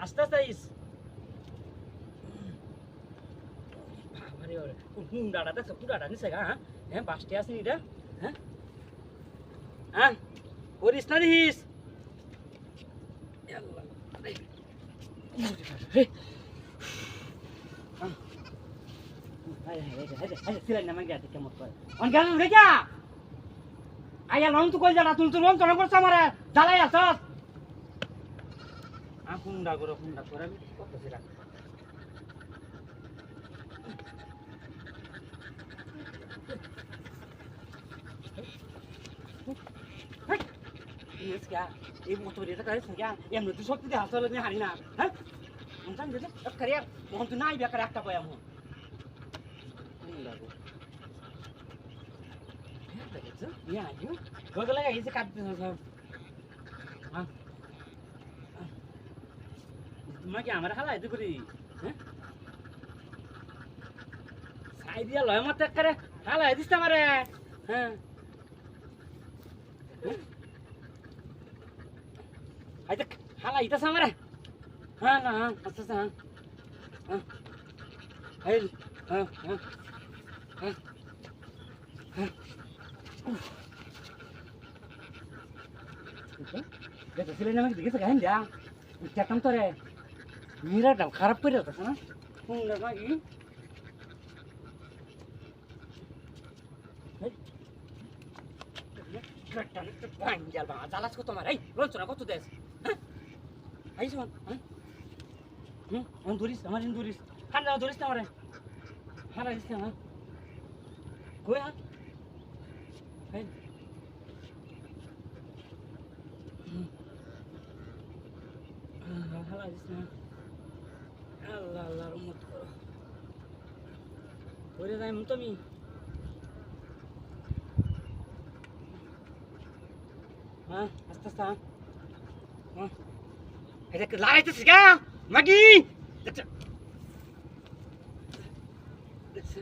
আস্তে আস্তে আইস বাবারে ওরে হুন্ডাটা দেখছ পুরাটা নিছে গা হ্যাঁ হ্যাঁ বাসটি আছে এটা হ্যাঁ হ্যাঁ করিস না দিস আয়া লং তো কই যাটা তুই তো লং তো করছ আমারে জ্বালাই আছস হুন্ডা করে আমি করতেছি রাখ এই মতো এটা করে সঙ্গে এমনি তুই সত্যি দিয়ে হাসলে নিয়ে হারি না হ্যাঁ মন দিলে করে মন তুই নাই বেকার একটা কয় মন ইয়া আইও গগল লাগা এই যে কাটতে সব হ্যাঁ তোমার কি আমার হালা এতে করি হ্যাঁ সাই দিয়া লয় মত করে হালা দিস আমারে হ্যাঁ আইতে হালা ইতাস আমারে হ্যাঁ না হ্যাঁ আচ্ছা আচ্ছা হ্যাঁ হ্যাঁ হ্যাঁ হ্যাঁ হ্যাঁ হ্যাঁ এটা ছেলে নামে দিকে গান যা চেকম তো রে মিরাটা খারাপ করে যাচ্ছে না হুম না কি জ্বালাস কত আমার এই রোচনা কত দেশ হ্যাঁ আইস হুম ধরিস আমার ধরিস ঠান্ডা ধরিস না আমার হারা দিস না কই হ্যাঁ হারা দিস না আল্লাহ আল্লাহ রহমত করো ওরে যাই তো আমি হ্যাঁ আস্তে আস্তে হ্যাঁ এটা লাগাইতেছিস গা মাগি দেখছ দেখছ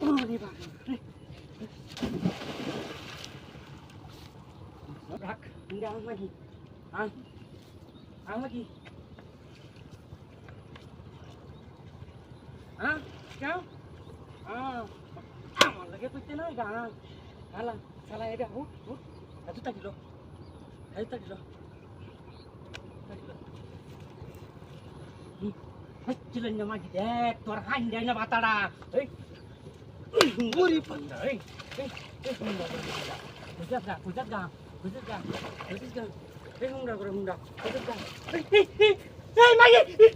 ওরে বাবা রাখ ইন্ডা মাগি হ্যাঁ মাগি হ্যাঁ কেউ হ্যাঁ আমার লাগে কইতে না গা হালা সালা এটা হুট হুট এতটা কিলো চিলেন না মাগি দেখ তোর হান দেয় না বাতাড়া এই গরিব বান্দা এই বুঝাত গা এই হুন্ডা করে হুন্ডা এই মাগি